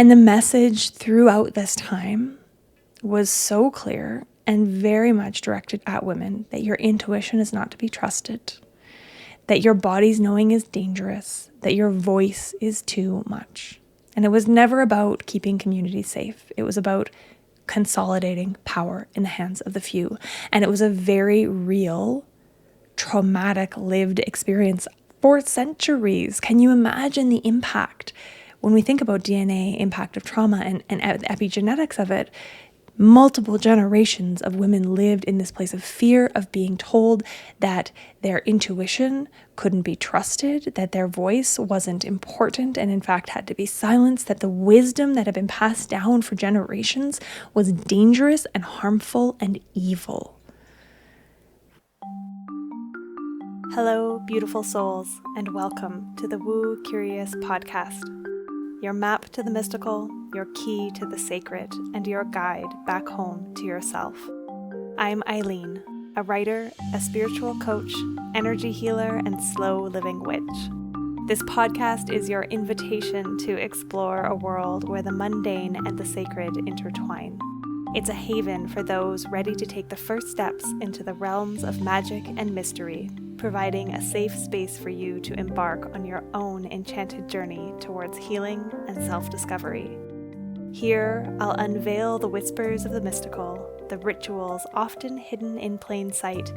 And the message throughout this time was so clear and very much directed at women that your intuition is not to be trusted, that your body's knowing is dangerous, that your voice is too much. And it was never about keeping communities safe. It was about consolidating power in the hands of the few. And it was a very real, traumatic, lived experience for centuries. Can you imagine the impact? When we think about DNA, impact of trauma and epigenetics of it, multiple generations of women lived in this place of fear of being told that their intuition couldn't be trusted, that their voice wasn't important and in fact had to be silenced, that the wisdom that had been passed down for generations was dangerous and harmful and evil. Hello, beautiful souls, and welcome to the Woo Curious podcast. Your map to the mystical, your key to the sacred, and your guide back home to yourself. I'm Eileen, a writer, a spiritual coach, energy healer, and slow living witch. This podcast is your invitation to explore a world where the mundane and the sacred intertwine. It's a haven for those ready to take the first steps into the realms of magic and mystery, providing a safe space for you to embark on your own enchanted journey towards healing and self-discovery. Here, I'll unveil the whispers of the mystical, the rituals often hidden in plain sight,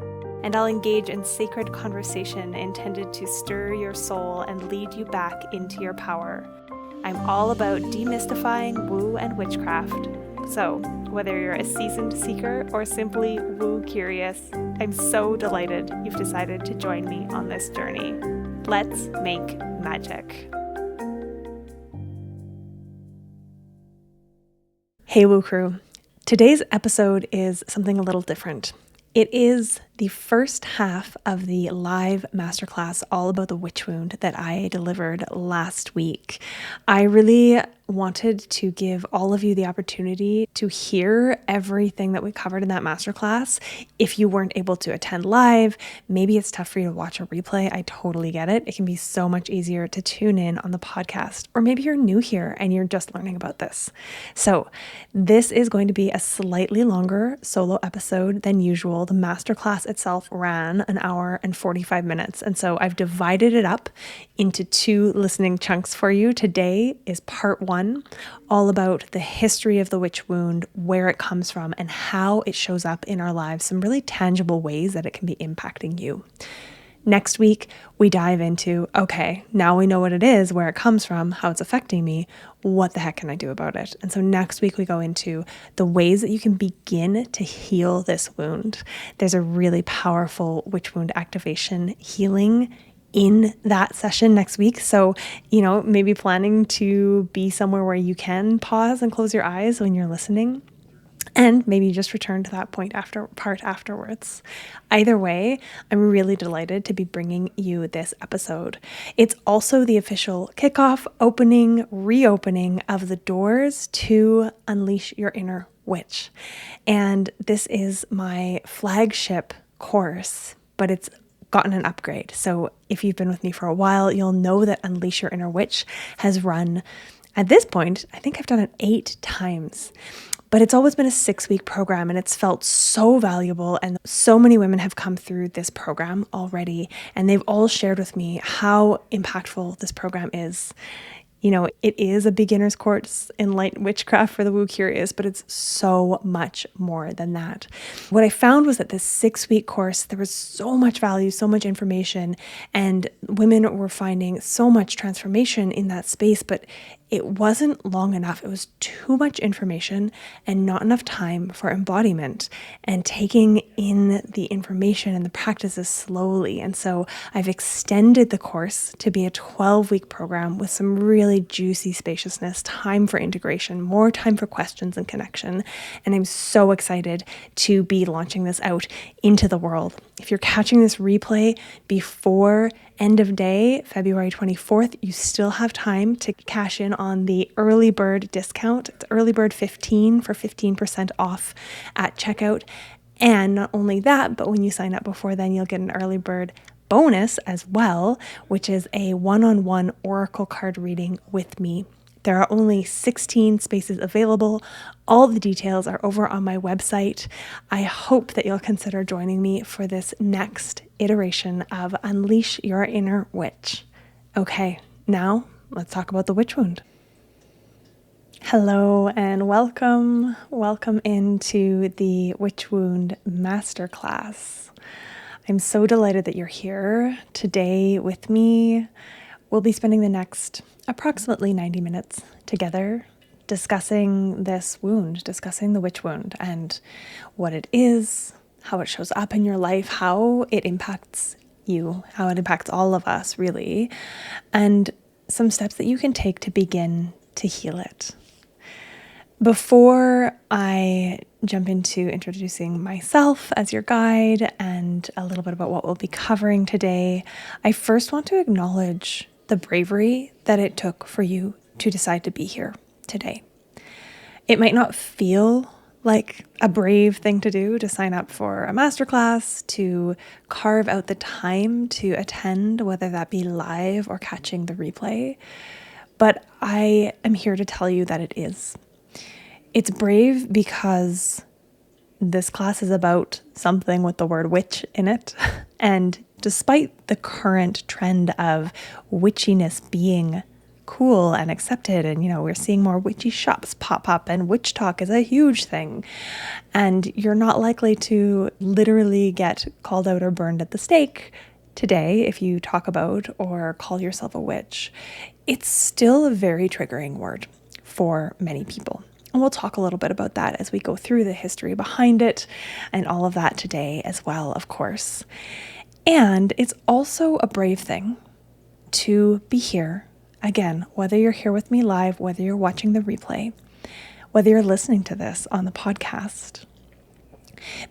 and I'll engage in sacred conversation intended to stir your soul and lead you back into your power. I'm all about demystifying woo and witchcraft. So, whether you're a seasoned seeker or simply woo curious, I'm so delighted you've decided to join me on this journey. Let's make magic. Hey Woo Crew, today's episode is something a little different. It is the first half of the live masterclass all about the witch wound that I delivered last week. I really wanted to give all of you the opportunity to hear everything that we covered in that masterclass. If you weren't able to attend live, maybe it's tough for you to watch a replay. I totally get it. It can be so much easier to tune in on the podcast, or maybe you're new here and you're just learning about this. So this is going to be a slightly longer solo episode than usual. The masterclass itself ran an hour and 45 minutes. And so I've divided it up into two listening chunks for you. Today is part one, all about the history of the witch wound, where it comes from, and how it shows up in our lives, some really tangible ways that it can be impacting you. Next week, we dive into, okay, now we know what it is, where it comes from, how it's affecting me, what the heck can I do about it? And so next week, we go into the ways that you can begin to heal this wound. There's a really powerful witch wound activation healing in that session next week. So, maybe planning to be somewhere where you can pause and close your eyes when you're listening. And maybe just return to that part afterwards. Either way, I'm really delighted to be bringing you this episode. It's also the official kickoff, reopening of the doors to Unleash Your Inner Witch. And this is my flagship course, but it's gotten an upgrade. So if you've been with me for a while, you'll know that Unleash Your Inner Witch has run, at this point, I think I've done it 8 times. But it's always been a 6-week program, and it's felt so valuable. And so many women have come through this program already, and they've all shared with me how impactful this program is. It is a beginner's course in light witchcraft for the woo curious, but it's so much more than that. What I found was that this 6-week course, there was so much value, so much information, and women were finding so much transformation in that space, but it wasn't long enough. It was too much information and not enough time for embodiment and taking in the information and the practices slowly. And so I've extended the course to be a 12-week program with some really juicy spaciousness, time for integration, more time for questions and connection. And I'm so excited to be launching this out into the world. If you're catching this replay before end of day, February 24th, you still have time to cash in on the early bird discount. It's early bird 15 for 15% off at checkout. And not only that, but when you sign up before then, you'll get an early bird bonus as well, which is a one-on-one oracle card reading with me There are only 16 spaces available. All the details are over on my website. I hope that you'll consider joining me for this next iteration of Unleash Your Inner Witch. Okay, now let's talk about the witch wound. Hello and welcome. Welcome into the Witch Wound Masterclass. I'm so delighted that you're here today with me. We'll be spending the next approximately 90 minutes together discussing this wound, discussing the witch wound and what it is, how it shows up in your life, how it impacts you, how it impacts all of us really, and some steps that you can take to begin to heal it. Before I jump into introducing myself as your guide and a little bit about what we'll be covering today, I first want to acknowledge the bravery that it took for you to decide to be here today. It might not feel like a brave thing to do to sign up for a masterclass, to carve out the time to attend, whether that be live or catching the replay, but I am here to tell you that it is. It's brave because this class is about something with the word witch in it. And despite the current trend of witchiness being cool and accepted, and we're seeing more witchy shops pop up and witch talk is a huge thing. And you're not likely to literally get called out or burned at the stake today if you talk about or call yourself a witch. It's still a very triggering word for many people. And we'll talk a little bit about that as we go through the history behind it and all of that today as well, of course. And it's also a brave thing to be here. Again, whether you're here with me live, whether you're watching the replay, whether you're listening to this on the podcast,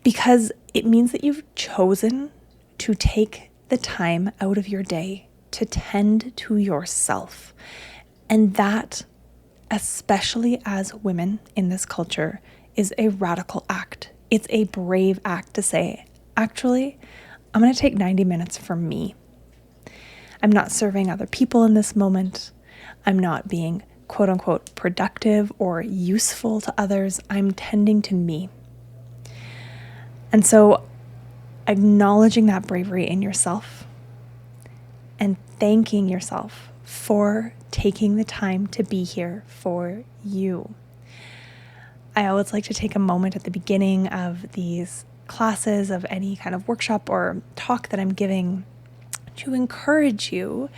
because it means that you've chosen to take the time out of your day to tend to yourself. And that, especially as women in this culture, is a radical act. It's a brave act to say, actually, I'm going to take 90 minutes for me. I'm not serving other people in this moment. I'm not being quote unquote productive or useful to others. I'm tending to me. And so acknowledging that bravery in yourself and thanking yourself for taking the time to be here for you. I always like to take a moment at the beginning of these classes, of any kind of workshop or talk that I'm giving, to encourage you,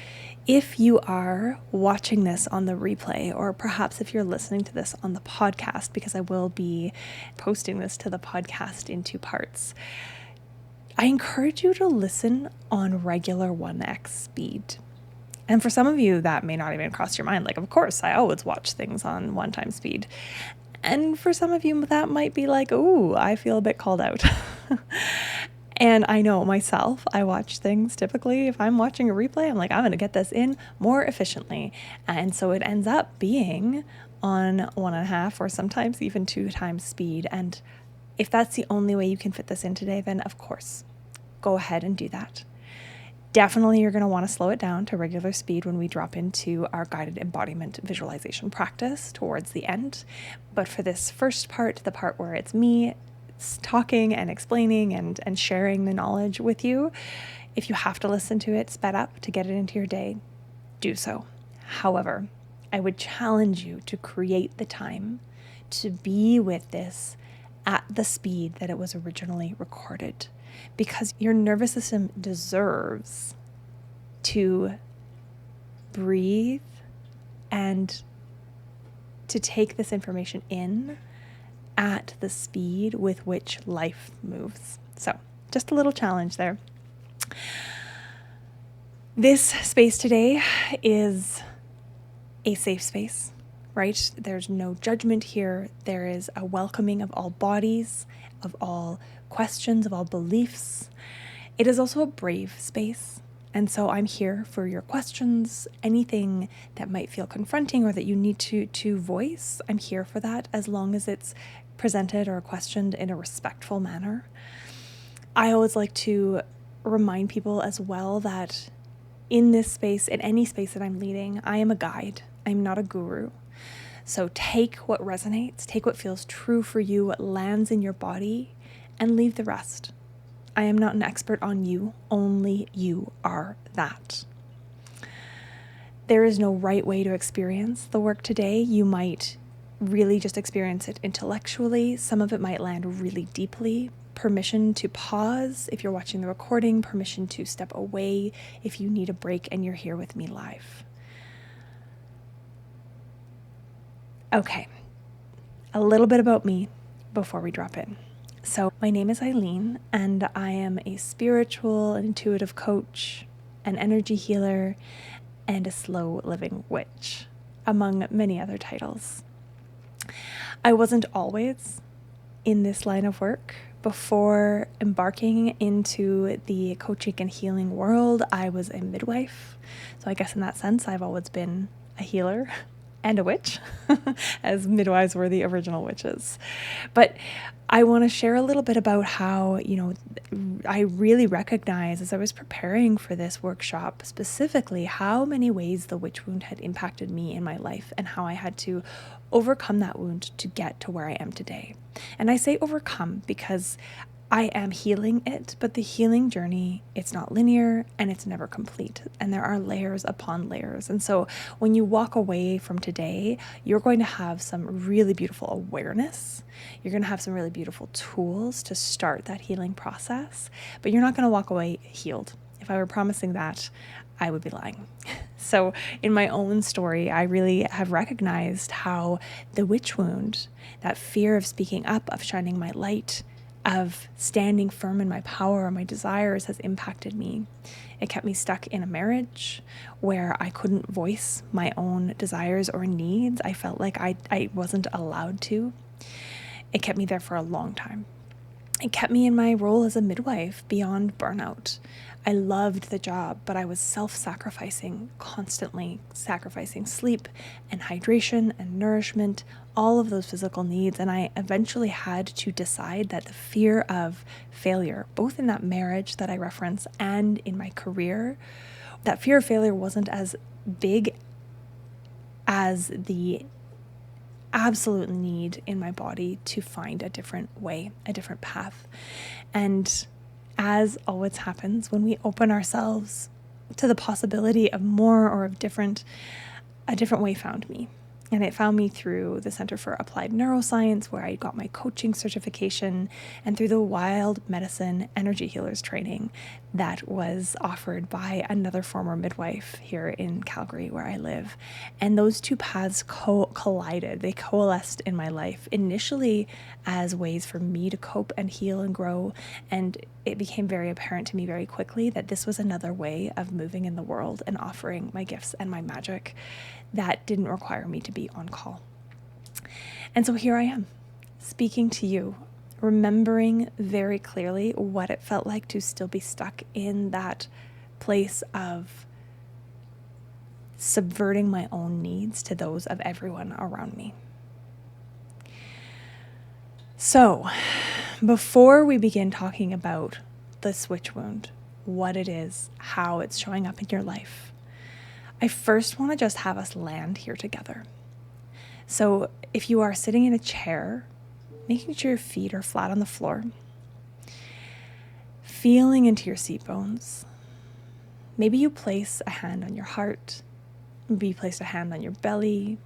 if you are watching this on the replay, or perhaps if you're listening to this on the podcast, because I will be posting this to the podcast in 2 parts, I encourage you to listen on regular 1x speed. And for some of you, that may not even cross your mind. Like, of course, I always watch things on 1 time speed. And for some of you, that might be like, ooh, I feel a bit called out. And I know myself, I watch things typically, if I'm watching a replay, I'm like, I'm going to get this in more efficiently. And so it ends up being on 1.5 or sometimes even 2 times speed. And if that's the only way you can fit this in today, then of course, go ahead and do that. Definitely, you're going to want to slow it down to regular speed when we drop into our guided embodiment visualization practice towards the end. But for this first part, the part where it's me talking and explaining and sharing the knowledge with you, if you have to listen to it sped up to get it into your day, do so. However, I would challenge you to create the time to be with this at the speed that it was originally recorded, because your nervous system deserves to breathe and to take this information in at the speed with which life moves. So just a little challenge there. This space today is a safe space, right? There's no judgment here. There is a welcoming of all bodies, of all questions, of all beliefs. It is also a brave space. And so I'm here for your questions, anything that might feel confronting or that you need to voice. I'm here for that, as long as it's presented or questioned in a respectful manner. I always like to remind people as well that in this space, in any space that I'm leading, I am a guide. I'm not a guru. So take what resonates, take what feels true for you, what lands in your body, and leave the rest. I am not an expert on you, only you are that. There is no right way to experience the work today. You might really just experience it intellectually. Some of it might land really deeply. Permission to pause if you're watching the recording, permission to step away if you need a break and you're here with me live. Okay, a little bit about me before we drop in. So my name is Eileen, and I am a spiritual and intuitive coach, an energy healer, and a slow living witch, among many other titles. I wasn't always in this line of work. Before embarking into the coaching and healing world, I was a midwife. So I guess in that sense, I've always been a healer and a witch, as midwives were the original witches. But I want to share a little bit about how, I really recognize as I was preparing for this workshop, specifically how many ways the witch wound had impacted me in my life and how I had to overcome that wound to get to where I am today. And I say overcome because I am healing it, but the healing journey, it's not linear and it's never complete. And there are layers upon layers. And so when you walk away from today, you're going to have some really beautiful awareness. You're going to have some really beautiful tools to start that healing process, but you're not going to walk away healed. If I were promising that, I would be lying. So in my own story, I really have recognized how the witch wound, that fear of speaking up, of shining my light, of standing firm in my power or my desires has impacted me. It kept me stuck in a marriage where I couldn't voice my own desires or needs. I felt like I wasn't allowed to. It kept me there for a long time. It kept me in my role as a midwife beyond burnout. I loved the job, but I was self-sacrificing, constantly sacrificing sleep and hydration and nourishment, all of those physical needs. And I eventually had to decide that the fear of failure, both in that marriage that I reference and in my career, that fear of failure wasn't as big as the absolute need in my body to find a different way, a different path. And as always happens, when we open ourselves to the possibility of more or of different, a different way found me. And it found me through the Center for Applied Neuroscience, where I got my coaching certification, and through the wild medicine energy healers training that was offered by another former midwife here in Calgary, where I live. And those two paths collided. They coalesced in my life, initially as ways for me to cope and heal and grow. And it became very apparent to me very quickly that this was another way of moving in the world and offering my gifts and my magic that didn't require me to be on call. And so here I am, speaking to you, remembering very clearly what it felt like to still be stuck in that place of subverting my own needs to those of everyone around me. So, before we begin talking about the switch wound, what it is, how it's showing up in your life, I first want to just have us land here together. So if you are sitting in a chair, making sure your feet are flat on the floor, feeling into your seat bones, maybe you place a hand on your heart, maybe you place a hand on your belly,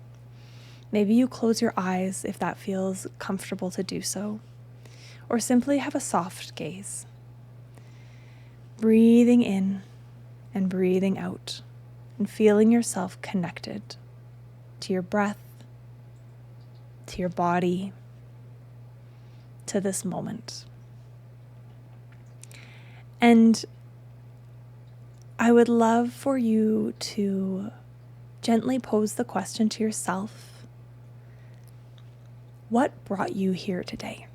maybe you close your eyes if that feels comfortable to do so, or simply have a soft gaze. Breathing in and breathing out, and feeling yourself connected to your breath, to your body, to this moment. And I would love for you to gently pose the question to yourself: what brought you here today?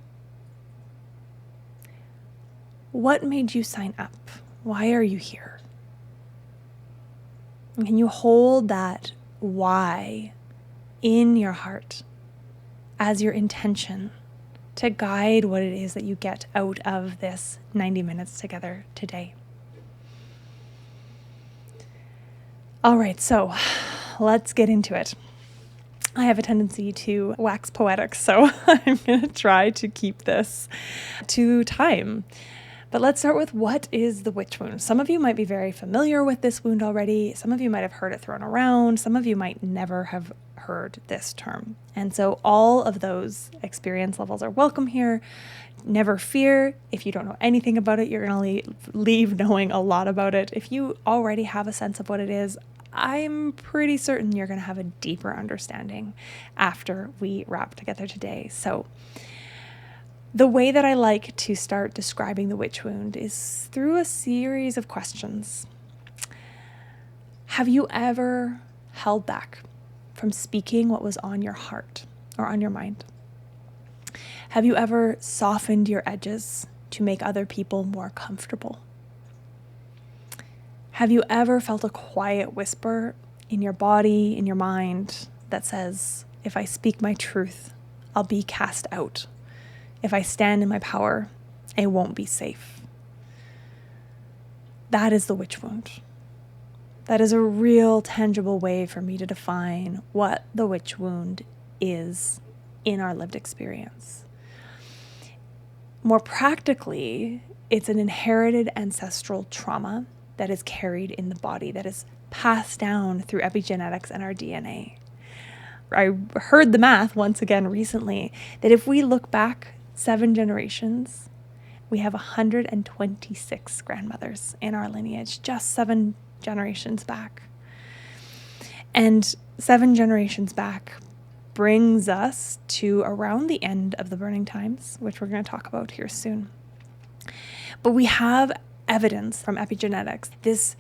What made you sign up? Why are you here? And can you hold that why in your heart as your intention to guide what it is that you get out of this 90 minutes together today? All right, so let's get into it. I have a tendency to wax poetic, so I'm going to try to keep this to time. But let's start with, what is the witch wound? Some of you might be very familiar with this wound already. Some of you might have heard it thrown around. Some of you might never have heard this term. And so all of those experience levels are welcome here. Never fear. If you don't know anything about it, you're going to leave knowing a lot about it. If you already have a sense of what it is, I'm pretty certain you're going to have a deeper understanding after we wrap together today. So the way that I like to start describing the witch wound is through a series of questions. Have you ever held back from speaking what was on your heart or on your mind? Have you ever softened your edges to make other people more comfortable? Have you ever felt a quiet whisper in your body, in your mind, that says, if I speak my truth, I'll be cast out. If I stand in my power, it won't be safe. That is the witch wound. That is a real tangible way for me to define what the witch wound is in our lived experience. More practically, it's an inherited ancestral trauma that is carried in the body, that is passed down through epigenetics and our DNA. I heard the math once again recently that if we look back 7 generations, we have 126 grandmothers in our lineage, just 7 generations back. And 7 generations back brings us to around the end of the burning times, which we're going to talk about here soon. But we have evidence from epigenetics, this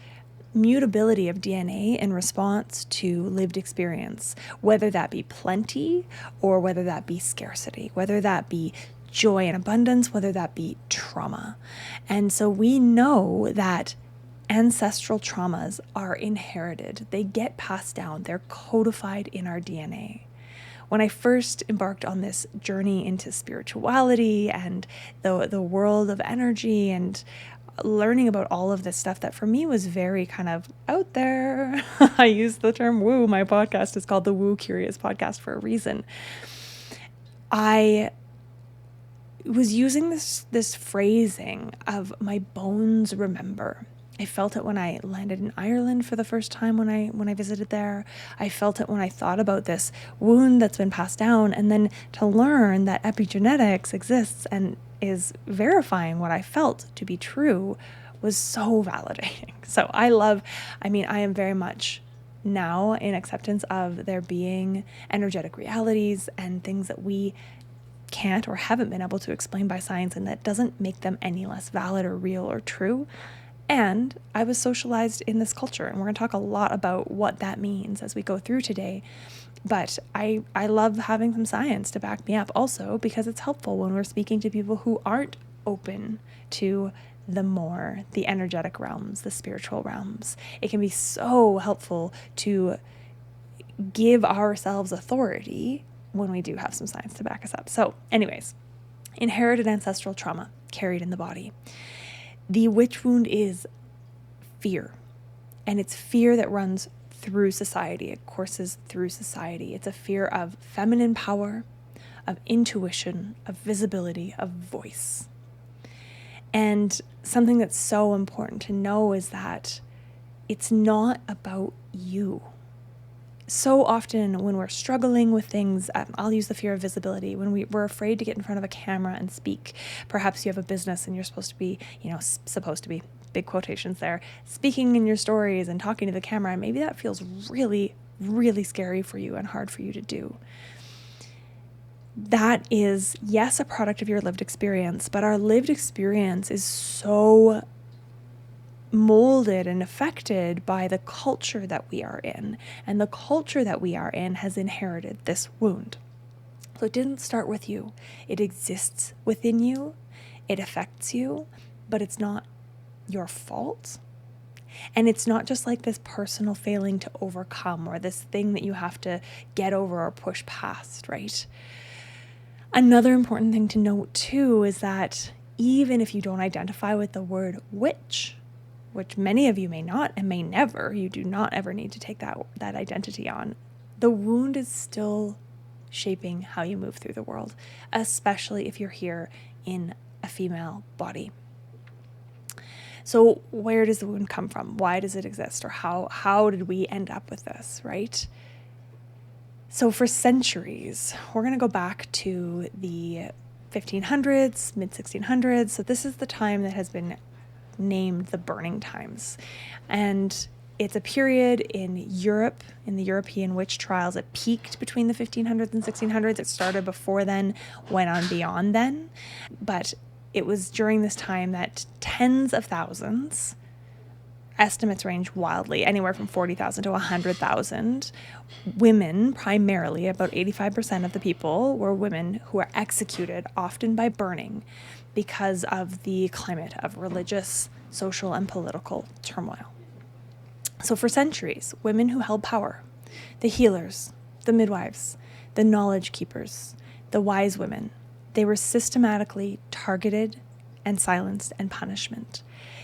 mutability of DNA in response to lived experience, whether that be plenty or whether that be scarcity, whether that be joy and abundance, whether that be trauma. And so we know that ancestral traumas are inherited. They get passed down. They're codified in our DNA. When I first embarked on this journey into spirituality and the world of energy and learning about all of this stuff that for me was very kind of out there. I use the term woo. My podcast is called the Woo Curious Podcast for a reason. I was using this phrasing of my bones remember. I felt it when I landed in Ireland for the first time when I visited there. I felt it when I thought about this wound that's been passed down, and then to learn that epigenetics exists and is verifying what I felt to be true was so validating. So I am very much now in acceptance of there being energetic realities and things that we can't or haven't been able to explain by science, and that doesn't make them any less valid or real or true. And I was socialized in this culture, and we're going to talk a lot about what that means as we go through today. But I love having some science to back me up also, because it's helpful when we're speaking to people who aren't open to the energetic realms, the spiritual realms. It can be so helpful to give ourselves authority when we do have some science to back us up. So anyways, inherited ancestral trauma carried in the body. The witch wound is fear, and it's fear that runs through society. It courses through society. It's a fear of feminine power, of intuition, of visibility, of voice. And something that's so important to know is that it's not about you. So often when we're struggling with things, I'll use the fear of visibility, when we're afraid to get in front of a camera and speak. Perhaps you have a business and you're supposed to be, big quotations there, speaking in your stories and talking to the camera. And maybe that feels really, really scary for you and hard for you to do. That is, yes, a product of your lived experience, but our lived experience is so molded and affected by the culture that we are in. And the culture that we are in has inherited this wound. So it didn't start with you. It exists within you. It affects you, but it's not your fault. And it's not just like this personal failing to overcome or this thing that you have to get over or push past, right? Another important thing to note too is that even if you don't identify with the word witch, which many of you may not and may never, you do not ever need to take that identity on. the wound is still shaping how you move through the world, especially if you're here in a female body. So where does the wound come from? Why does it exist? Or how did we end up with this, right? So for centuries, we're going to go back to the 1500s, mid 1600s. So this is the time that has been named the Burning Times. And it's a period in Europe, in the European witch trials. It peaked between the 1500s and 1600s. It started before then, went on beyond then. But it was during this time that tens of thousands, estimates range wildly, anywhere from 40,000 to 100,000 women, primarily, about 85% of the people were women who were executed, often by burning, because of the climate of religious, social, and political turmoil. So for centuries, women who held power, the healers, the midwives, the knowledge keepers, the wise women, they were systematically targeted and silenced and punishment.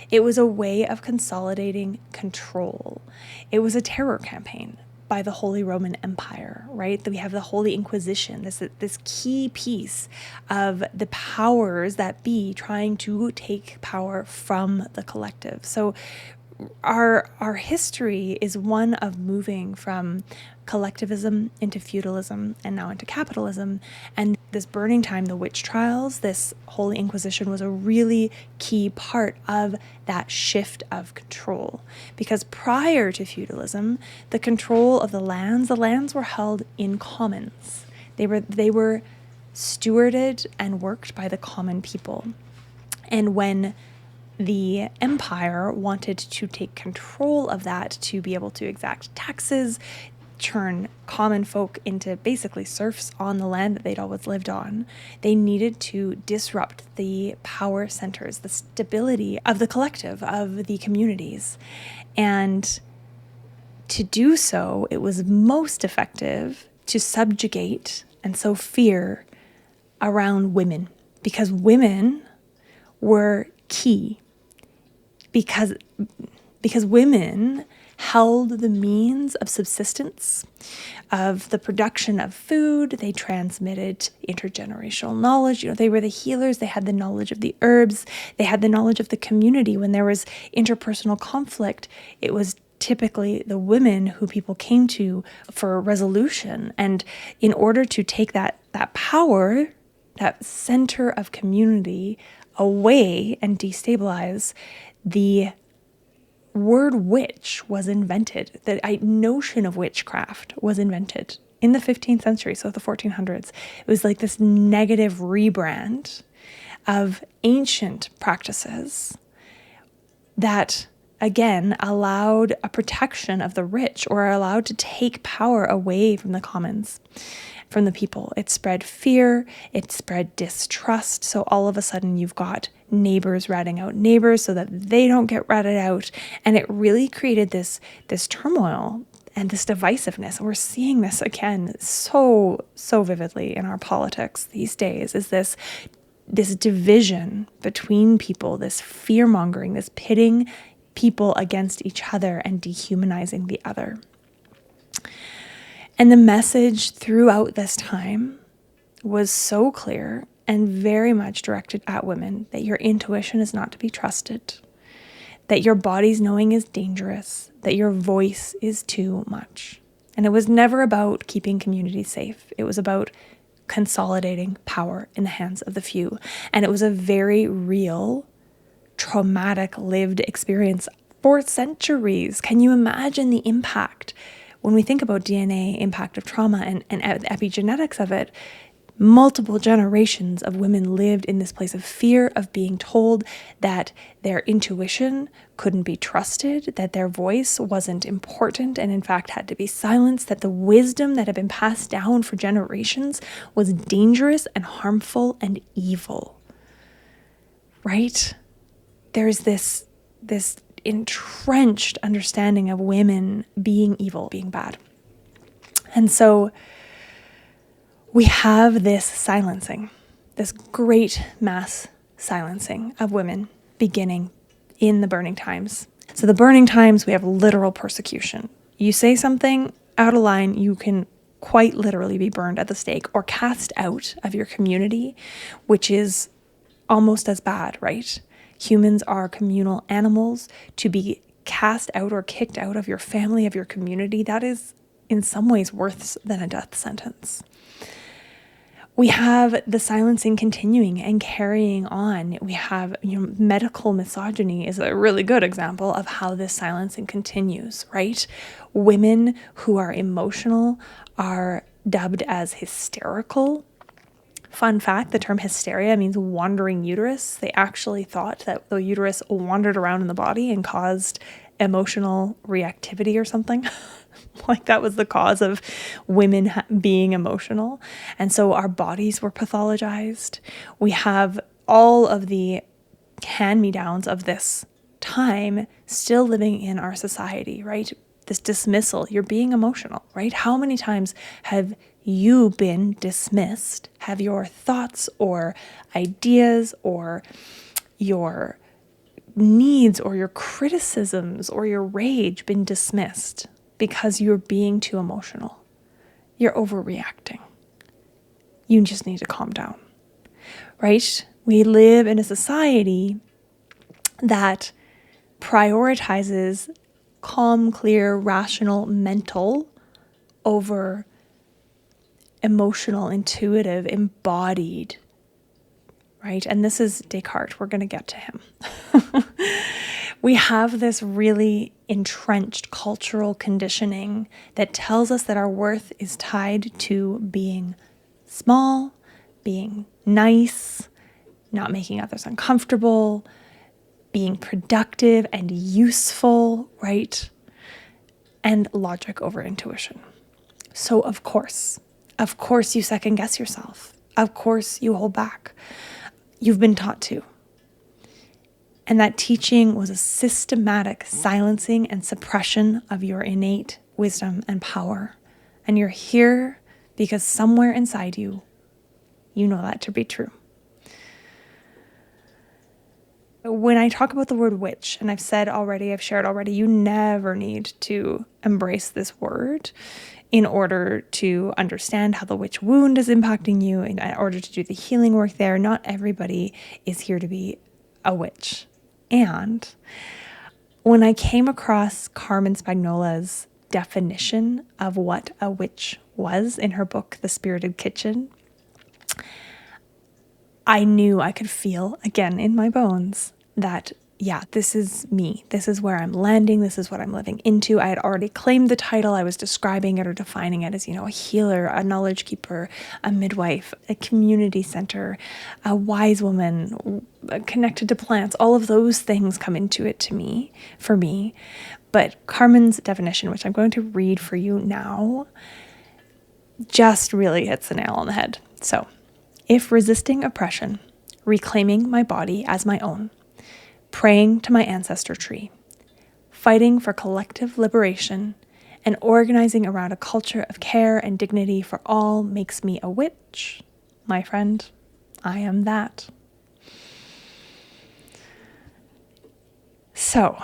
It was a way of consolidating control. It was a terror campaign by the Holy Roman Empire, right? We have the Holy Inquisition, this key piece of the powers that be trying to take power from the collective. So our history is one of moving from collectivism into feudalism and now into capitalism. And this burning time, the witch trials, this Holy Inquisition was a really key part of that shift of control. Because prior to feudalism, the control of the lands were held in commons. They were stewarded and worked by the common people. And when the empire wanted to take control of that to be able to exact taxes, turn common folk into basically serfs on the land that they'd always lived on, they needed to disrupt the power centers, the stability of the collective, of the communities. And to do so, it was most effective to subjugate and sow fear around women, because women were key. Because women held the means of subsistence, of the production of food. They transmitted intergenerational knowledge. They were the healers. They had the knowledge of the herbs. They had the knowledge of the community. When there was interpersonal conflict, it was typically the women who people came to for resolution. And in order to take that power, that center of community away and destabilize, the word witch was invented. The notion of witchcraft was invented in the 15th century, so the 1400s. It was like this negative rebrand of ancient practices that, again, allowed a protection of the rich, or allowed to take power away from the commons, from the people. It spread fear, it spread distrust. So all of a sudden you've got neighbors ratting out neighbors so that they don't get ratted out. And it really created this turmoil and this divisiveness. And we're seeing this again so vividly in our politics these days, is this division between people, this fear-mongering, this pitting people against each other and dehumanizing the other. And the message throughout this time was so clear and very much directed at women, that your intuition is not to be trusted, that your body's knowing is dangerous, that your voice is too much. And it was never about keeping communities safe. It was about consolidating power in the hands of the few. And it was a very real, traumatic, lived experience for centuries. Can you imagine the impact? When we think about DNA, impact of trauma, and epigenetics of it, multiple generations of women lived in this place of fear, of being told that their intuition couldn't be trusted, that their voice wasn't important and in fact had to be silenced, that the wisdom that had been passed down for generations was dangerous and harmful and evil. Right? There's this entrenched understanding of women being evil, being bad. And so we have this silencing, this great mass silencing of women beginning in the burning times. So the burning times, we have literal persecution. You say something, out of line, you can quite literally be burned at the stake or cast out of your community, which is almost as bad, right? Humans are communal animals. To be cast out or kicked out of your family, of your community, that is in some ways worse than a death sentence. We have the silencing continuing and carrying on. We have, medical misogyny is a really good example of how this silencing continues, right? Women who are emotional are dubbed as hysterical. Fun fact, the term hysteria means wandering uterus. They actually thought that the uterus wandered around in the body and caused emotional reactivity or something. Like that was the cause of women being emotional. And so our bodies were pathologized. We have all of the hand-me-downs of this time still living in our society, right? This dismissal, you're being emotional, right? How many times have you been dismissed? Have your thoughts or ideas or your needs or your criticisms or your rage been dismissed because you're being too emotional? You're overreacting. You just need to calm down, right? We live in a society that prioritizes calm, clear, rational, mental over emotional, intuitive, embodied, right? And this is Descartes. We're going to get to him. We have this really entrenched cultural conditioning that tells us that our worth is tied to being small, being nice, not making others uncomfortable, being productive and useful, right? And logic over intuition. So of course you second guess yourself. Of course you hold back. You've been taught to. And that teaching was a systematic silencing and suppression of your innate wisdom and power. And you're here because somewhere inside you, you know that to be true. When I talk about the word witch, and I've shared already, you never need to embrace this word in order to understand how the witch wound is impacting you, in order to do the healing work there. Not everybody is here to be a witch. And when I came across Carmen Spagnola's definition of what a witch was in her book, The Spirited Kitchen, I knew, I could feel again in my bones that, yeah, this is me. This is where I'm landing. This is what I'm living into. I had already claimed the title. I was describing it or defining it as, a healer, a knowledge keeper, a midwife, a community center, a wise woman, connected to plants. All of those things come into it for me. But Carmen's definition, which I'm going to read for you now, just really hits the nail on the head. So, if resisting oppression, reclaiming my body as my own, praying to my ancestor tree, fighting for collective liberation, and organizing around a culture of care and dignity for all makes me a witch, my friend, I am that. So,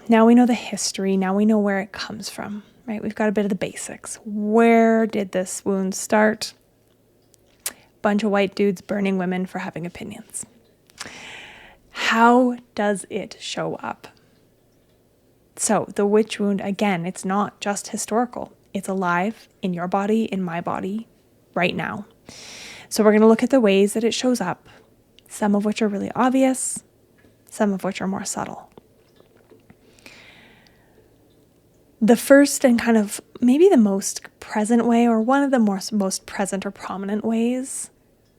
now we know the history, now we know where it comes from, right? We've got a bit of the basics. Where did this wound start? Bunch of white dudes burning women for having opinions. How does it show up? So the witch wound, again, it's not just historical. It's alive in your body, in my body, right now. So we're going to look at the ways that it shows up, some of which are really obvious, some of which are more subtle. The first and kind of maybe the most present way, or one of the most present or prominent ways,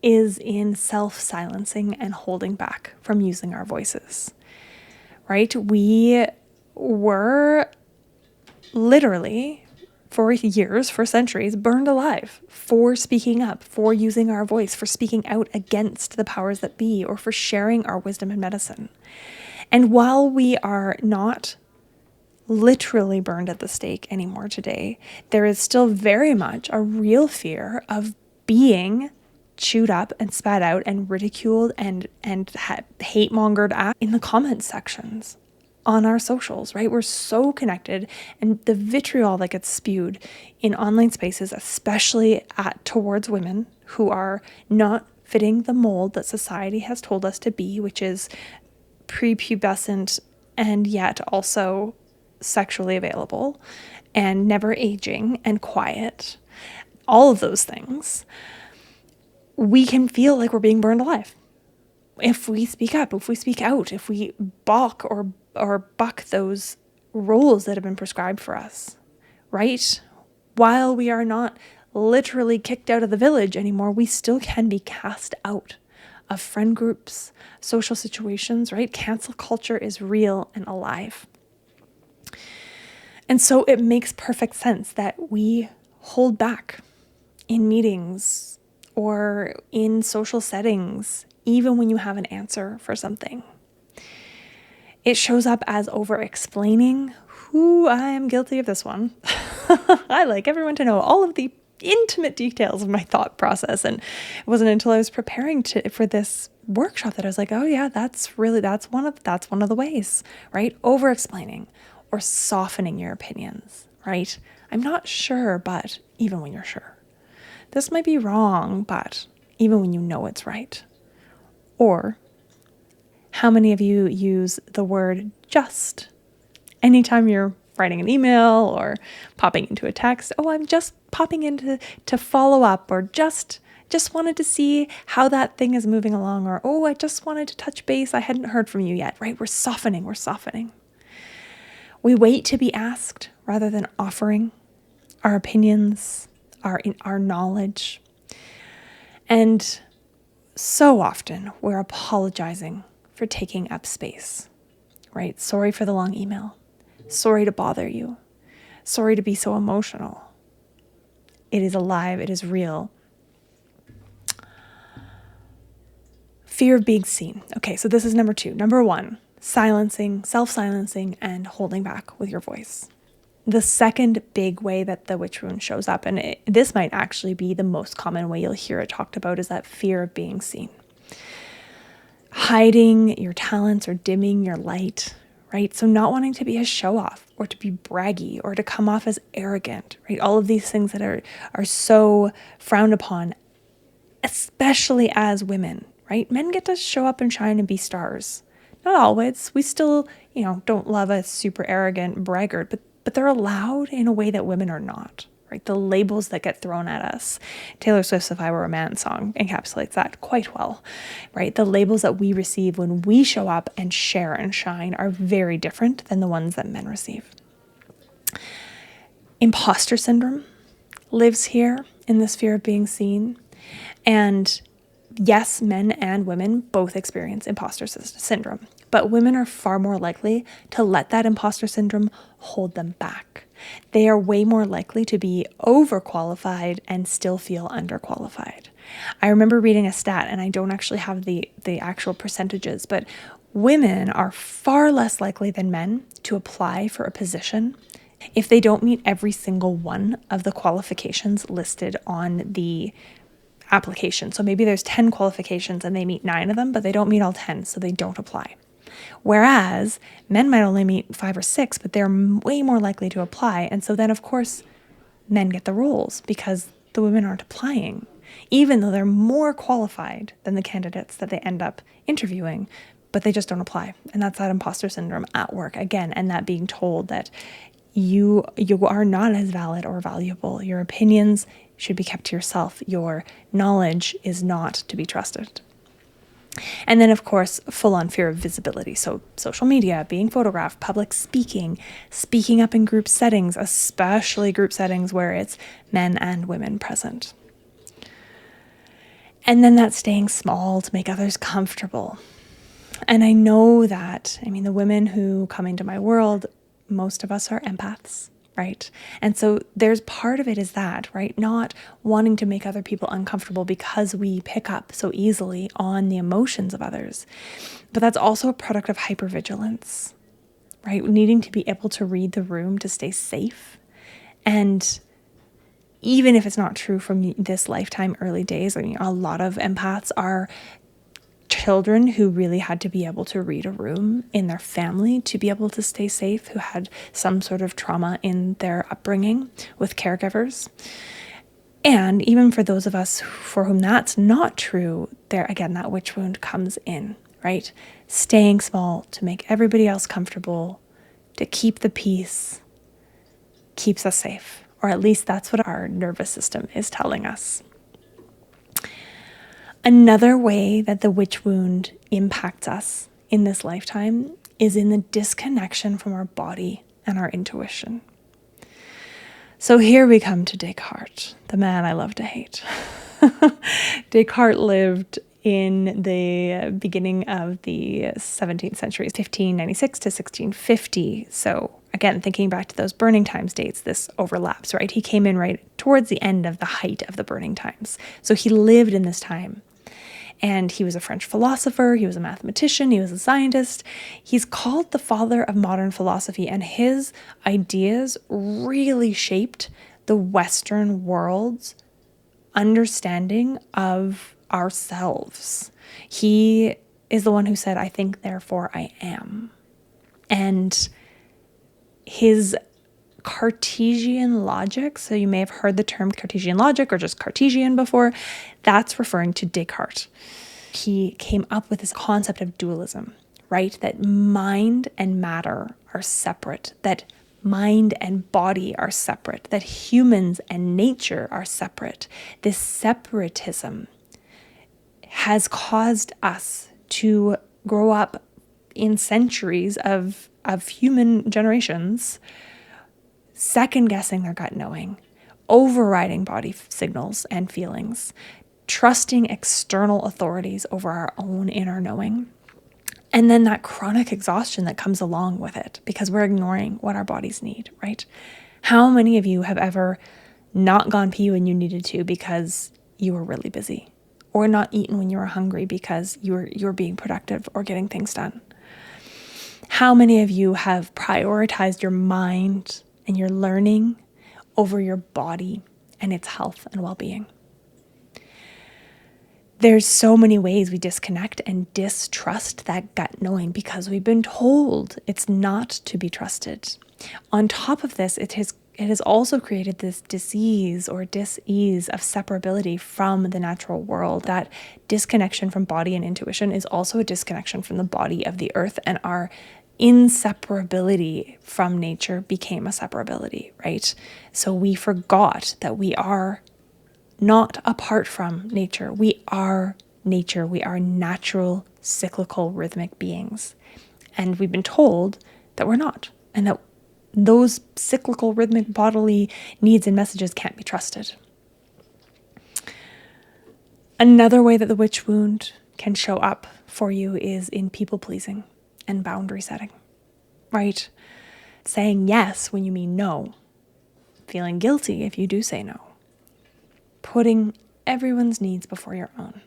is in self-silencing and holding back from using our voices, right? We were literally, for years, for centuries, burned alive for speaking up, for using our voice, for speaking out against the powers that be, or for sharing our wisdom in medicine. And while we are not literally burned at the stake anymore today, there is still very much a real fear of being chewed up and spat out and ridiculed and hate-mongered at in the comment sections on our socials, right? We're so connected, and the vitriol that gets spewed in online spaces, especially towards women who are not fitting the mold that society has told us to be, which is prepubescent and yet also sexually available and never aging and quiet, all of those things, we can feel like we're being burned alive. If we speak up, if we speak out, if we balk or buck those roles that have been prescribed for us, right? While we are not literally kicked out of the village anymore, we still can be cast out of friend groups, social situations, right? Cancel culture is real and alive. And so it makes perfect sense that we hold back in meetings or in social settings, even when you have an answer for something. It shows up as over-explaining. I am guilty of this one. I like everyone to know all of the intimate details of my thought process. And it wasn't until I was preparing for this workshop that I was like, oh yeah, that's one of the ways, right? Over-explaining or softening your opinions, right? I'm not sure, but even when you're sure. This might be wrong, but even when you know it's right. Or how many of you use the word just anytime you're writing an email or popping into a text? Oh, I'm just popping in to follow up, or just wanted to see how that thing is moving along, or oh, I just wanted to touch base. I hadn't heard from you yet, right? We're softening. We wait to be asked rather than offering our opinions, our knowledge. And so often we're apologizing for taking up space, right? Sorry for the long email. Sorry to bother you. Sorry to be so emotional. It is alive. It is real. Fear of being seen. Okay, so this is number 2. Number 1, silencing, self-silencing, and holding back with your voice. The second big way that the witch wound shows up, and this might actually be the most common way you'll hear it talked about, is that fear of being seen. Hiding your talents or dimming your light, right? So not wanting to be a show-off or to be braggy or to come off as arrogant, right? All of these things that are so frowned upon, especially as women, right? Men get to show up and shine and be stars. Not always. We still, don't love a super arrogant braggart, but they're allowed in a way that women are not, right? The labels that get thrown at us. Taylor Swift's If I Were a Man song encapsulates that quite well, right? The labels that we receive when we show up and share and shine are very different than the ones that men receive. Imposter syndrome lives here in this fear of being seen. And yes, men and women both experience imposter syndrome, but women are far more likely to let that imposter syndrome hold them back. They are way more likely to be overqualified and still feel underqualified. I remember reading a stat, and I don't actually have the actual percentages, but women are far less likely than men to apply for a position if they don't meet every single one of the qualifications listed on the application. So maybe there's 10 qualifications and they meet 9 of them, but they don't meet all 10, so they don't apply. Whereas men might only meet 5 or 6, but they're way more likely to apply. And so then, of course, men get the roles because the women aren't applying, even though they're more qualified than the candidates that they end up interviewing, but they just don't apply. And that's that imposter syndrome at work again, and that being told that you are not as valid or valuable. Your opinions should be kept to yourself. Your knowledge is not to be trusted. And then, of course, full-on fear of visibility. So social media, being photographed, public speaking, speaking up in group settings, especially group settings where it's men and women present. And then that staying small to make others comfortable. And I know that, the women who come into my world, most of us are empaths, right? And so there's part of it is that, right? Not wanting to make other people uncomfortable because we pick up so easily on the emotions of others. But that's also a product of hypervigilance, right? Needing to be able to read the room to stay safe. And even if it's not true from this lifetime early days, a lot of empaths are children who really had to be able to read a room in their family to be able to stay safe, who had some sort of trauma in their upbringing with caregivers. And even for those of us for whom that's not true, there again, that witch wound comes in, right? Staying small to make everybody else comfortable, to keep the peace, keeps us safe. Or at least that's what our nervous system is telling us. Another way that the witch wound impacts us in this lifetime is in the disconnection from our body and our intuition. So here we come to Descartes, the man I love to hate. Descartes lived in the beginning of the 17th century, 1596 to 1650. So again, thinking back to those burning times dates, this overlaps, right? He came in right towards the end of the height of the burning times. So he lived in this time. And he was a French philosopher, he was a mathematician, he was a scientist. He's called the father of modern philosophy, and his ideas really shaped the Western world's understanding of ourselves. He is the one who said, "I think, therefore I am." And his Cartesian logic, so you may have heard the term Cartesian logic or just Cartesian before, that's referring to Descartes. He came up with this concept of dualism, right? That mind and matter are separate, that mind and body are separate, that humans and nature are separate. This separatism has caused us to grow up in centuries of human generations second-guessing their gut knowing, overriding body signals and feelings, trusting external authorities over our own inner knowing, and then that chronic exhaustion that comes along with it because we're ignoring what our bodies need, right? How many of you have ever not gone pee when you needed to because you were really busy, or not eaten when you were hungry because you're being productive or getting things done? How many of you have prioritized your mind and your learning over your body and its health and well-being? There's so many ways we disconnect and distrust that gut knowing because we've been told it's not to be trusted. On top of this, it has also created this disease or dis-ease of separability from the natural world. That disconnection from body and intuition is also a disconnection from the body of the earth, and our inseparability from nature became a separability, right? So we forgot that we are not apart from nature. We are nature. We are natural, cyclical, rhythmic beings. And we've been told that we're not, and that those cyclical, rhythmic bodily needs and messages can't be trusted. Another way that the witch wound can show up for you is in people pleasing and boundary setting, right? Saying yes when you mean no, feeling guilty if you do say no, putting everyone's needs before your own,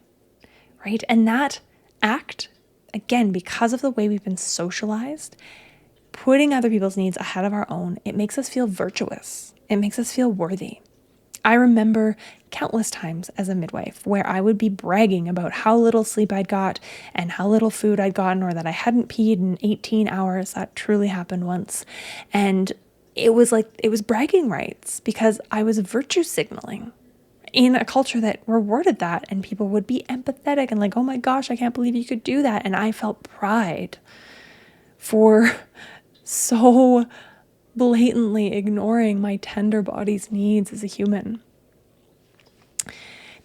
right? And that act, again, because of the way we've been socialized, putting other people's needs ahead of our own, it makes us feel virtuous. It makes us feel worthy. I remember countless times as a midwife where I would be bragging about how little sleep I'd got and how little food I'd gotten, or that I hadn't peed in 18 hours. That truly happened once. And it was bragging rights because I was virtue signaling in a culture that rewarded that, and people would be empathetic and like, "Oh my gosh, I can't believe you could do that." And I felt pride for so blatantly ignoring my tender body's needs as a human.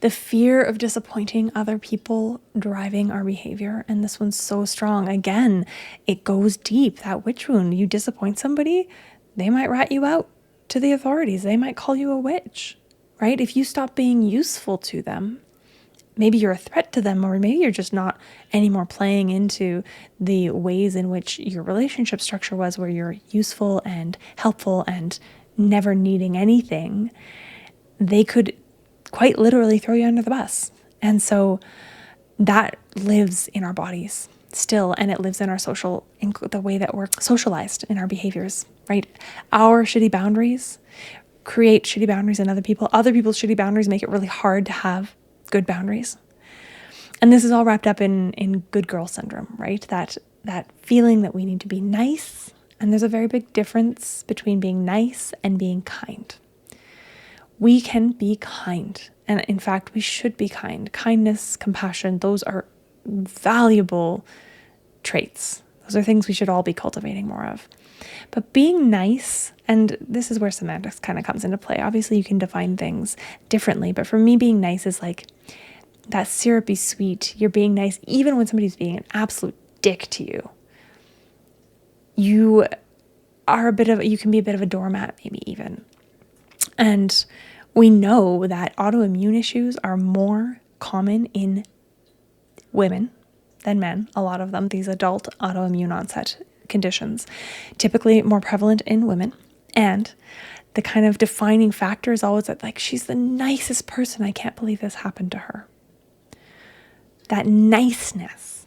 The fear of disappointing other people driving our behavior, and this one's so strong. Again, it goes deep, that witch wound. You disappoint somebody, they might rat you out to the authorities. They might call you a witch, right? If you stop being useful to them, maybe you're a threat to them, or maybe you're just not anymore playing into the ways in which your relationship structure was, where you're useful and helpful and never needing anything. They could quite literally throw you under the bus. And so that lives in our bodies still, and it lives in our the way that we're socialized in our behaviors, right? Our shitty boundaries create shitty boundaries in other people. Other people's shitty boundaries make it really hard to have good boundaries. And this is all wrapped up in good girl syndrome, right? That feeling that we need to be nice. And there's a very big difference between being nice and being kind. We can be kind. And in fact, we should be kind. Kindness, compassion, those are valuable traits. Those are things we should all be cultivating more of. But being nice, and this is where semantics kind of comes into play. Obviously, you can define things differently. But for me, being nice is like that syrupy sweet. You're being nice even when somebody's being an absolute dick to you. You can be a bit of a doormat, maybe even. And we know that autoimmune issues are more common in women than men. A lot of them, these adult autoimmune onset conditions, typically more prevalent in women. And the kind of defining factor is always that, like, she's the nicest person. I can't believe this happened to her. That niceness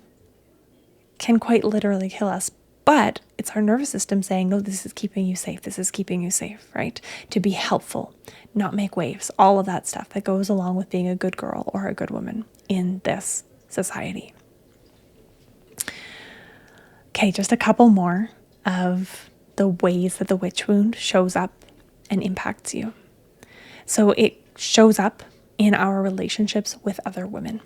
can quite literally kill us. But it's our nervous system saying, no, this is keeping you safe. This is keeping you safe, right? To be helpful, not make waves, all of that stuff that goes along with being a good girl or a good woman in this society. Okay, just a couple more of the ways that the witch wound shows up and impacts you. So it shows up in our relationships with other women.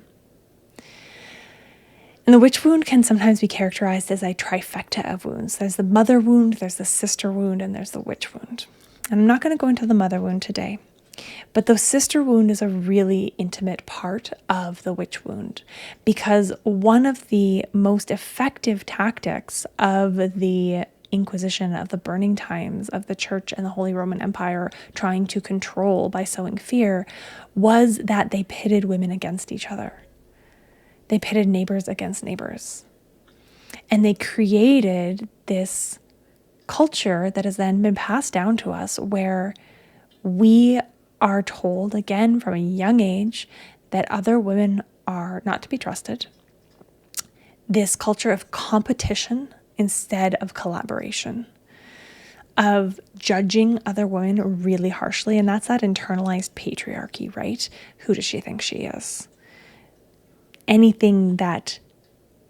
And the witch wound can sometimes be characterized as a trifecta of wounds. There's the mother wound, there's the sister wound, and there's the witch wound. And I'm not going to go into the mother wound today, but the sister wound is a really intimate part of the witch wound, because one of the most effective tactics of the Inquisition, of the burning times of the Church and the Holy Roman Empire trying to control by sowing fear, was that they pitted women against each other. They pitted neighbors against neighbors. And they created this culture that has then been passed down to us, where we are told, again, from a young age, that other women are not to be trusted. This culture of competition instead of collaboration, of judging other women really harshly. And that's that internalized patriarchy, right? Who does she think she is? Anytime that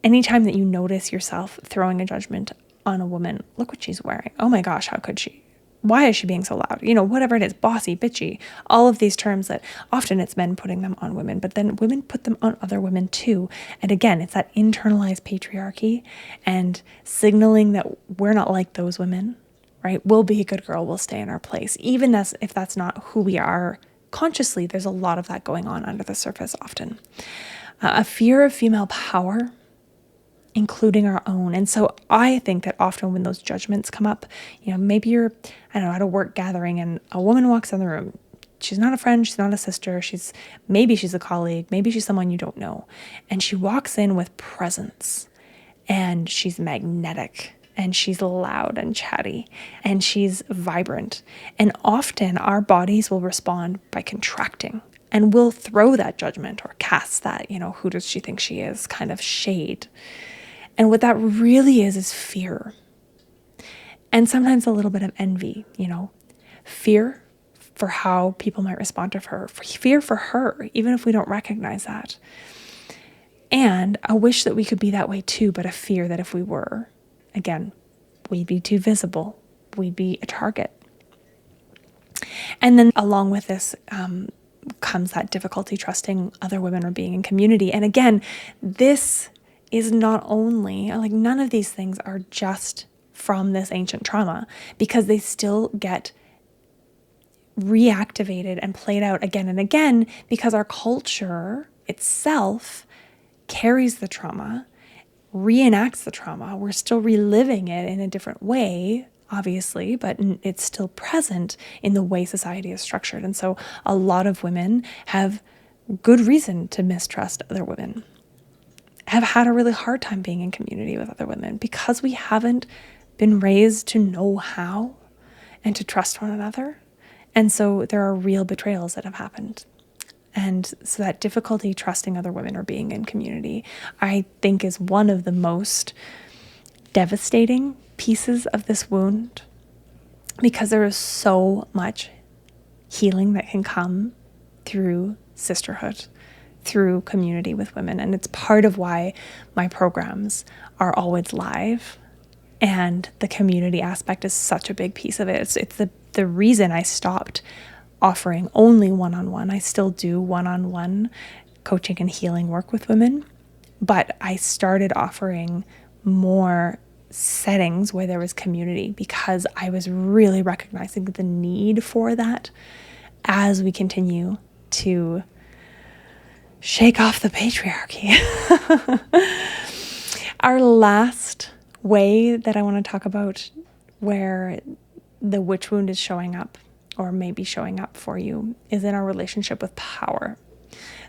you notice yourself throwing a judgment on a woman, look what she's wearing. Oh my gosh, how could she? Why is she being so loud? Whatever it is, bossy, bitchy, all of these terms that often it's men putting them on women, but then women put them on other women too. And again, it's that internalized patriarchy and signaling that we're not like those women, right? We'll be a good girl, we'll stay in our place. Even if that's not who we are consciously, there's a lot of that going on under the surface often. A fear of female power, including our own. And so I think that often when those judgments come up, maybe you're, at a work gathering and a woman walks in the room. She's not a friend, she's not a sister, maybe she's a colleague, maybe she's someone you don't know. And she walks in with presence, and she's magnetic, and she's loud and chatty, and she's vibrant. And often our bodies will respond by contracting. And we'll throw that judgment or cast that, who does she think she is, kind of shade. And what that really is fear. And sometimes a little bit of envy, fear for how people might respond to her, fear for her, even if we don't recognize that. And a wish that we could be that way too, but a fear that if we were, again, we'd be too visible, we'd be a target. And then along with this, comes that difficulty trusting other women or being in community. And again, this is not only, none of these things are just from this ancient trauma, because they still get reactivated and played out again and again, because our culture itself carries the trauma, reenacts the trauma. We're still reliving it in a different way, obviously, but it's still present in the way society is structured. And so a lot of women have good reason to mistrust other women, have had a really hard time being in community with other women, because we haven't been raised to know how and to trust one another. And so there are real betrayals that have happened. And so that difficulty trusting other women or being in community, I think, is one of the most devastating pieces of this wound, because there is so much healing that can come through sisterhood, through community with women. And it's part of why my programs are always live. And the community aspect is such a big piece of it. It's the reason I stopped offering only one-on-one. I still do one-on-one coaching and healing work with women, but I started offering more settings where there was community because I was really recognizing the need for that as we continue to shake off the patriarchy. Our last way that I want to talk about where the witch wound is showing up or maybe showing up for you is in our relationship with power.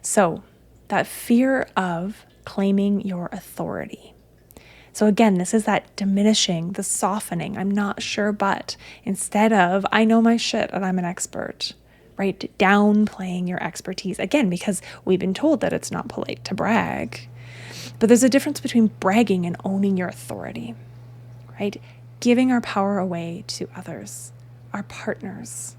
So that fear of claiming your authority. So again, this is that diminishing, the softening, I'm not sure, but instead of, I know my shit and I'm an expert, right? Downplaying your expertise. Again, because we've been told that it's not polite to brag. But there's a difference between bragging and owning your authority, right? Giving our power away to others, our partners.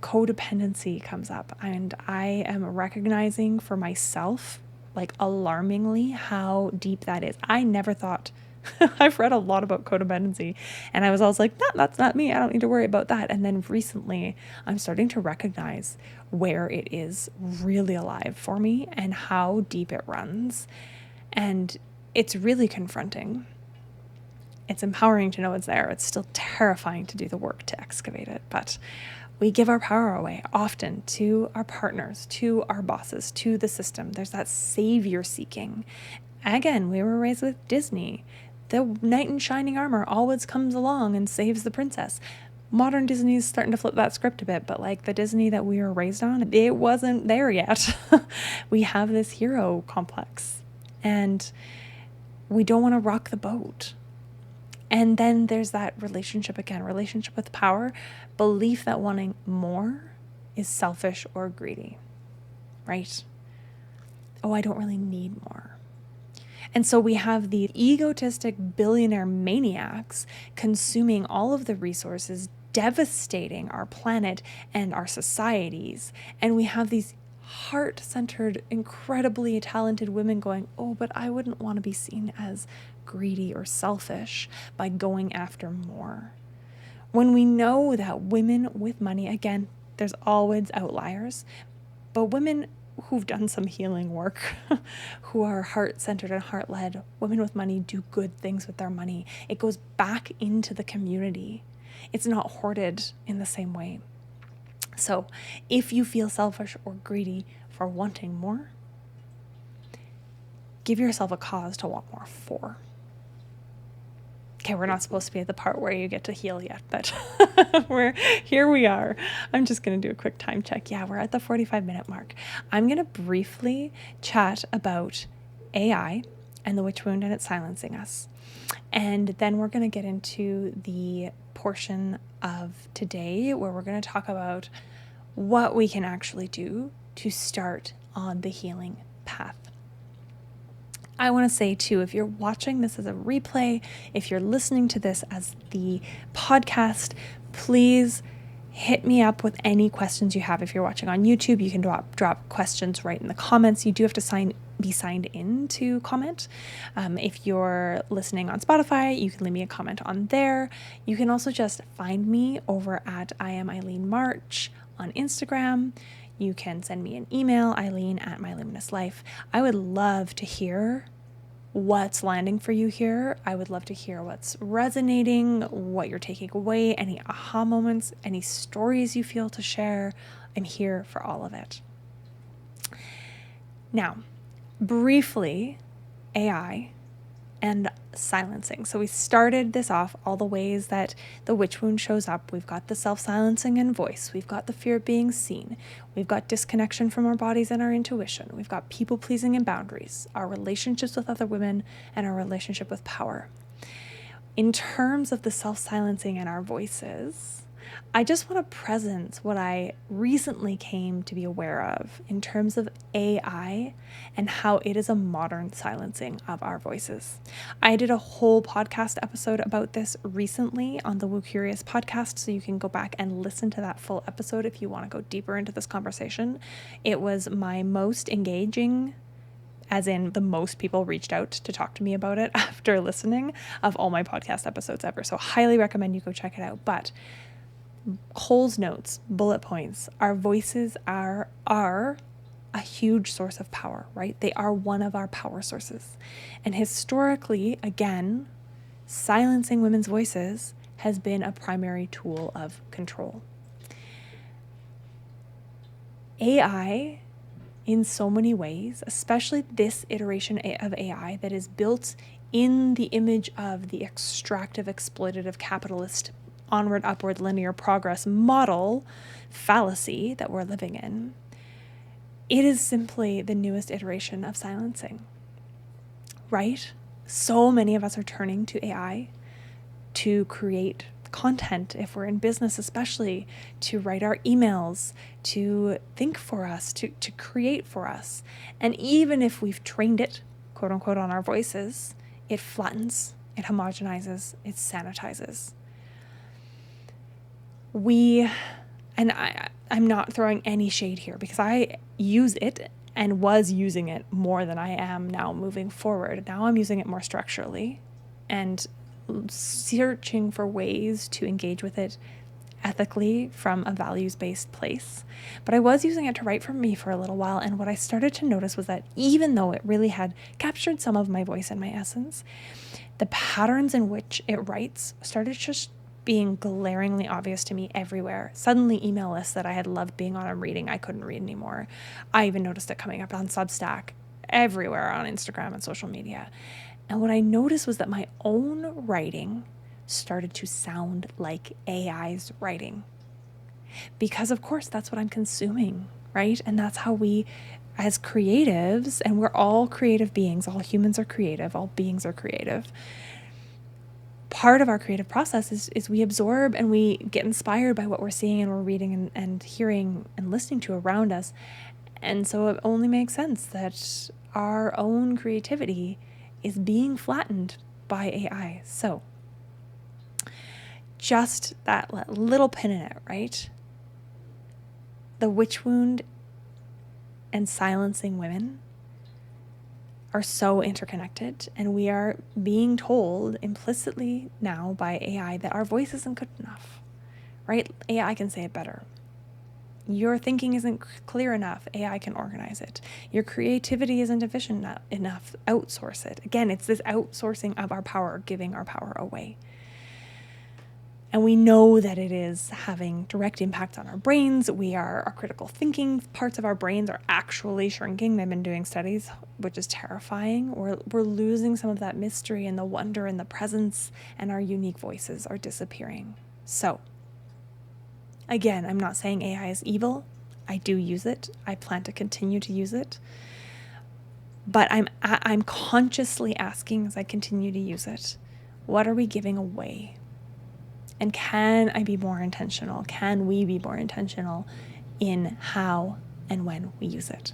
Codependency comes up, and I am recognizing for myself, like alarmingly, how deep that is. I never thought, I've read a lot about codependency, and I was always like, no, that's not me. I don't need to worry about that. And then recently, I'm starting to recognize where it is really alive for me and how deep it runs. And it's really confronting. It's empowering to know it's there. It's still terrifying to do the work to excavate it. But we give our power away often to our partners, to our bosses, to the system. There's that savior seeking. Again, we were raised with Disney. The knight in shining armor always comes along and saves the princess. Modern Disney is starting to flip that script a bit, but like the Disney that we were raised on, it wasn't there yet. We have this hero complex, and we don't want to rock the boat. And then there's that relationship again, relationship with power, belief that wanting more is selfish or greedy, right? Oh, I don't really need more. And so we have the egotistic billionaire maniacs consuming all of the resources, devastating our planet and our societies. And we have these heart-centered, incredibly talented women going, oh, but I wouldn't want to be seen as greedy or selfish by going after more. When we know that women with money, again, there's always outliers, but women who've done some healing work, who are heart-centered and heart-led, women with money do good things with their money. It goes back into the community. It's not hoarded in the same way. So if you feel selfish or greedy for wanting more, give yourself a cause to want more for. Okay, we're not supposed to be at the part where you get to heal yet, but here we are. I'm just going to do a quick time check. Yeah, we're at the 45-minute mark. I'm going to briefly chat about AI and the witch wound and it silencing us. And then we're going to get into the portion of today where we're going to talk about what we can actually do to start on the healing path. I want to say too, if you're watching this as a replay, if you're listening to this as the podcast, please hit me up with any questions you have. If you're watching on YouTube, you can drop questions right in the comments. You do have to be signed in to comment. If you're listening on Spotify, you can leave me a comment on there. You can also just find me over at I am Eileen March on Instagram. You can send me an email, eileen@myluminouslife. I would love to hear what's landing for you here. I would love to hear what's resonating, what you're taking away, any aha moments, any stories you feel to share. I'm here for all of it. Now, briefly, AI and silencing. So we started this off, all the ways that the witch wound shows up. We've got the self-silencing and voice. We've got the fear of being seen. We've got disconnection from our bodies and our intuition. We've got people-pleasing and boundaries, our relationships with other women, and our relationship with power. In terms of the self-silencing and our voices, I just want to presence what I recently came to be aware of in terms of AI and how it is a modern silencing of our voices. I did a whole podcast episode about this recently on the Woo Curious podcast, so you can go back and listen to that full episode if you want to go deeper into this conversation. It was my most engaging, as in the most people reached out to talk to me about it after listening, of all my podcast episodes ever. So highly recommend you go check it out. But Cole's notes, bullet points, our voices are a huge source of power, right? They are one of our power sources. And historically, again, silencing women's voices has been a primary tool of control. AI, in so many ways, especially this iteration of AI that is built in the image of the extractive, exploitative, capitalist, onward, upward, linear progress model fallacy that we're living in, it is simply the newest iteration of silencing, right? So many of us are turning to AI to create content, if we're in business especially, to write our emails, to think for us, to create for us. And even if we've trained it, quote unquote, on our voices, it flattens, it homogenizes, it sanitizes. I'm not throwing any shade here because I use it and was using it more than I am now moving forward. Now I'm using it more structurally and searching for ways to engage with it ethically from a values-based place. But I was using it to write for me for a little while, and what I started to notice was that even though it really had captured some of my voice and my essence, the patterns in which it writes started just being glaringly obvious to me everywhere. Suddenly email lists that I had loved being on and reading, I couldn't read anymore. I even noticed it coming up on Substack, everywhere on Instagram and social media. And what I noticed was that my own writing started to sound like AI's writing. Because of course, that's what I'm consuming, right? And that's how we, as creatives, and we're all creative beings, all humans are creative, all beings are creative. Part of our creative process is we absorb and we get inspired by what we're seeing and we're reading and hearing and listening to around us. And so it only makes sense that our own creativity is being flattened by AI. So just that little pin in it, right? The witch wound and silencing women are so interconnected, and we are being told implicitly now by AI that our voice isn't good enough, right? AI can say it better. Your thinking isn't clear enough. AI can organize it. Your creativity isn't efficient enough. Outsource it. Again, it's this outsourcing of our power, giving our power away. And we know that it is having direct impact on our brains. Our critical thinking parts of our brains are actually shrinking. They've been doing studies, which is terrifying. We're losing some of that mystery and the wonder and the presence, and our unique voices are disappearing. So, again, I'm not saying AI is evil. I do use it. I plan to continue to use it. But I'm consciously asking as I continue to use it, what are we giving away? And can I be more intentional? Can we be more intentional in how and when we use it?